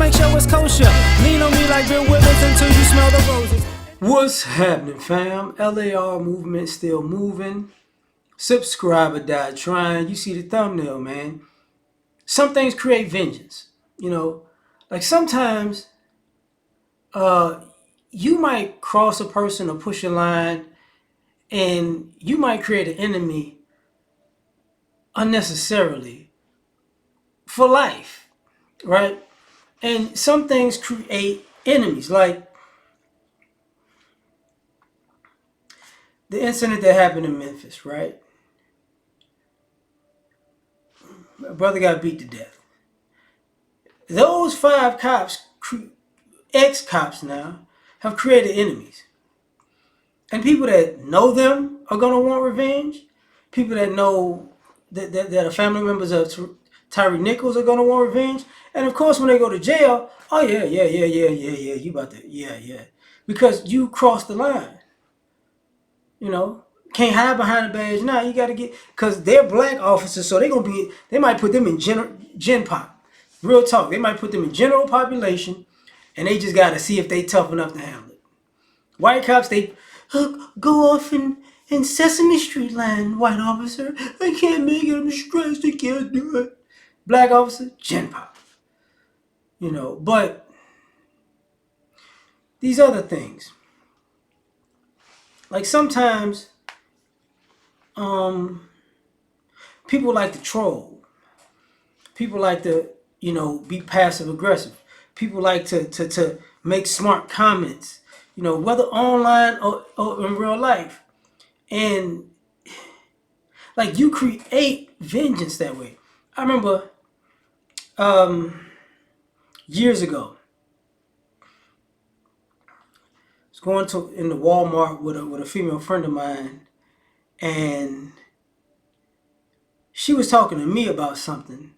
make sure it's kosher. Lean on me like Bill Withers until you smell the roses. What's happening, fam? L.A.R. movement still moving. Subscriber died trying. You see the thumbnail, man. Some things create vengeance. Like sometimes you might cross a person or push a line and you might create an enemy unnecessarily for life, right? And some things create enemies, like the incident that happened in Memphis, right? My brother got beat to death. Those 5 cops, ex-cops now, have created enemies. And people that know them are going to want revenge. People that know that are family members of Tyree Nichols are going to want revenge. And of course, when they go to jail, oh yeah, you about to, yeah. Because you crossed the line. Can't hide behind a badge. Nah, you got to because they're black officers, so they might put them in gen pop. Real talk. They might put them in general population, and they just got to see if they tough enough to handle it. White cops, they go off in Sesame Street land, white officer. I can't make it. I'm stressed. I can't do it. Black officer, gen pop. But these other things, like sometimes, people like to troll. People like to, be passive aggressive. People like to make smart comments, whether online or in real life. And like you create vengeance that way. I remember years ago, I was going in the Walmart with a female friend of mine, and she was talking to me about something.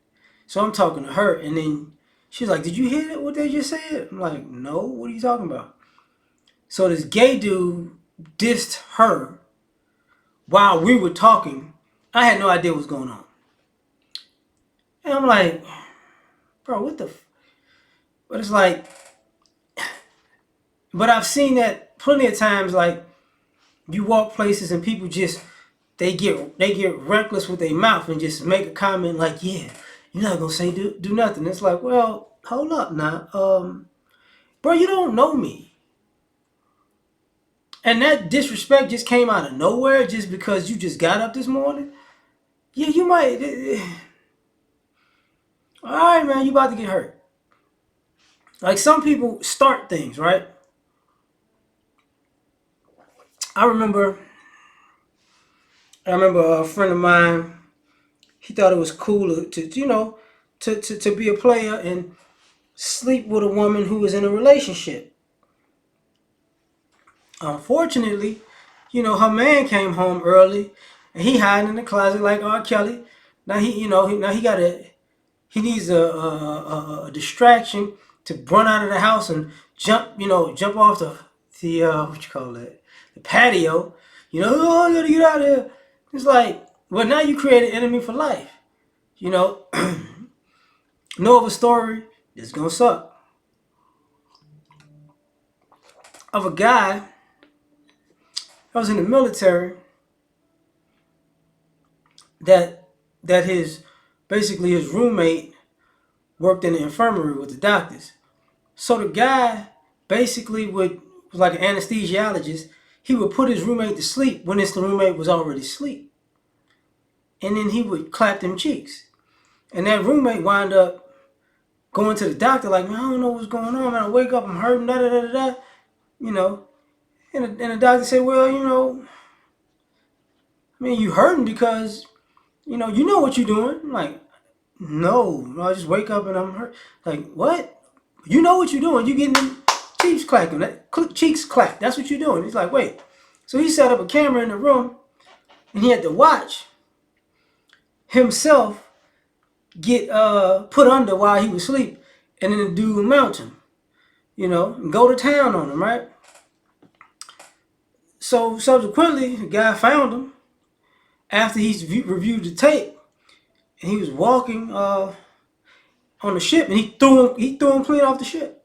So I'm talking to her, and then she's like, "Did you hear what they just said?" I'm like, "No, what are you talking about?" So this gay dude dissed her while we were talking. I had no idea what was going on. And I'm like, bro, what the But it's like, but I've seen that plenty of times, like, you walk places and people just, they get reckless with their mouth and just make a comment like, yeah, you're not going to say do nothing. It's like, well, hold up now. Bro, you don't know me. And that disrespect just came out of nowhere just because you just got up this morning. Yeah, you might. All right, man, you about to get hurt. Like some people start things, right? I remember a friend of mine. He thought it was cool to be a player and sleep with a woman who was in a relationship. Unfortunately, her man came home early and he hiding in the closet like R. Kelly. Now he needs a distraction to run out of the house and jump off the what you call it, the patio. Oh, I gotta get out of here. It's like, well, now you create an enemy for life. Know of a story that's gonna suck. Of a guy that was in the military that his basically his roommate worked in the infirmary with the doctors. So the guy basically was like an anesthesiologist. He would put his roommate to sleep when his roommate was already asleep. And then he would clap them cheeks. And that roommate wound up going to the doctor like, man, I don't know what's going on, man. I wake up, I'm hurting, da da da da da. You know. And the doctor said, well, I mean, you hurting because, you know what you're doing. I'm like, no, I just wake up and I'm hurt. Like, what? You know what you're doing. You getting them cheeks clacking. Cheeks clack. That's what you're doing. He's like, wait. So he set up a camera in the room and he had to watch himself get put under while he was asleep, and then the dude would mount him, and go to town on him, right? So subsequently, the guy found him after he's reviewed the tape, and he was walking on on the ship, and he threw him clean off the ship.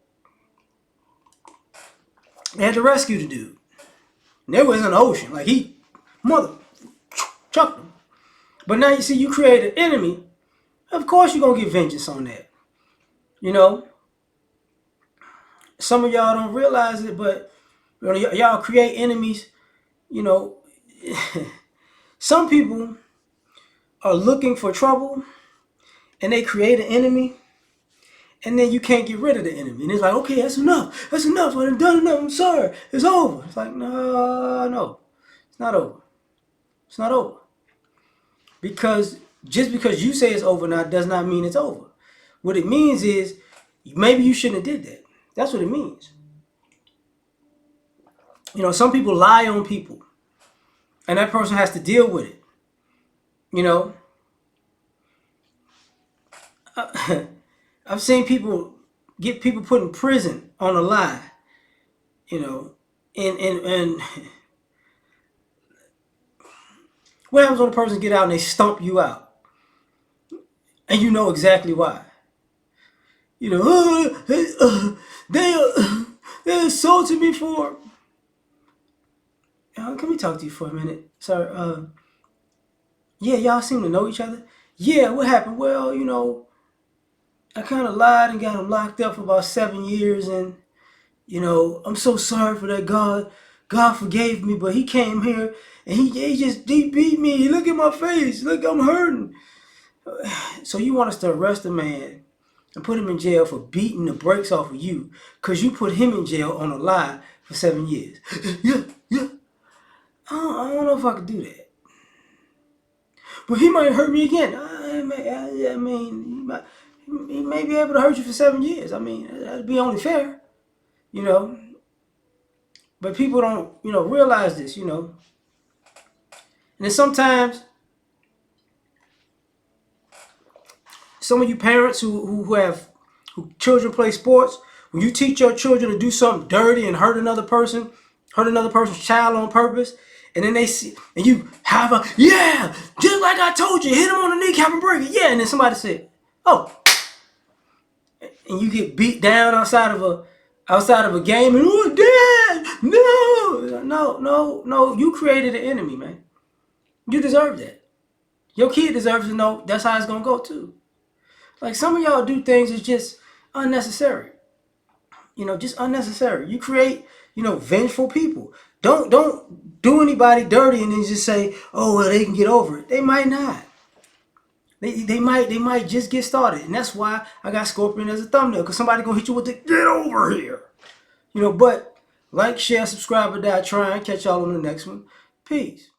They had to rescue the dude. And there was an ocean. Like he mother chucked him. But now you see you create an enemy. Of course you're gonna get vengeance on that. You know, some of y'all don't realize it, but y'all create enemies. You know, some people are looking for trouble, and they create an enemy, and then you can't get rid of the enemy. And it's like, okay, that's enough. That's enough. I've done enough. I'm sorry. It's over. It's like, no, it's not over. It's not over. Because just because you say it's over now does not mean it's over. What it means is maybe you shouldn't have did that. That's what it means. You know, some people lie on people, and that person has to deal with it. You know, I've seen people get people put in prison on a lie. You know, and what happens when a person get out and they stump you out, and you know exactly why? You know, they assaulted me for. Can we talk to you for a minute, sir? Yeah, y'all seem to know each other. Yeah, what happened? Well, you know, I kind of lied and got him locked up for about 7 years, and you know, I'm so sorry for that. God forgave me, but he came here and he beat me. Look at my face. Look, I'm hurting. So you want us to arrest a man and put him in jail for beating the brakes off of you because you put him in jail on a lie for 7 years? Yeah, yeah. I don't know if I could do that. But he might hurt me again. I mean, he may be able to hurt you for 7 years. I mean, that'd be only fair, you know. But people don't, realize this, And then sometimes some of you parents who children play sports, when you teach your children to do something dirty and hurt another person's child on purpose, and then they see and you have yeah, just like I told you, hit him on the kneecap and break it, yeah, and then somebody said, oh, and you get beat down outside of a game, and oh, dad, no, you created an enemy, man. You deserve that. Your kid deserves to know that's how it's gonna go too. Like some of y'all do things that's just unnecessary. Just unnecessary. You create, vengeful people. Don't do anybody dirty and then just say, oh well, they can get over it. They might not. They might just get started, and that's why I got Scorpion as a thumbnail, because somebody gonna hit you with the get over here. But like, share, subscribe, or die trying. Catch y'all on the next one. Peace.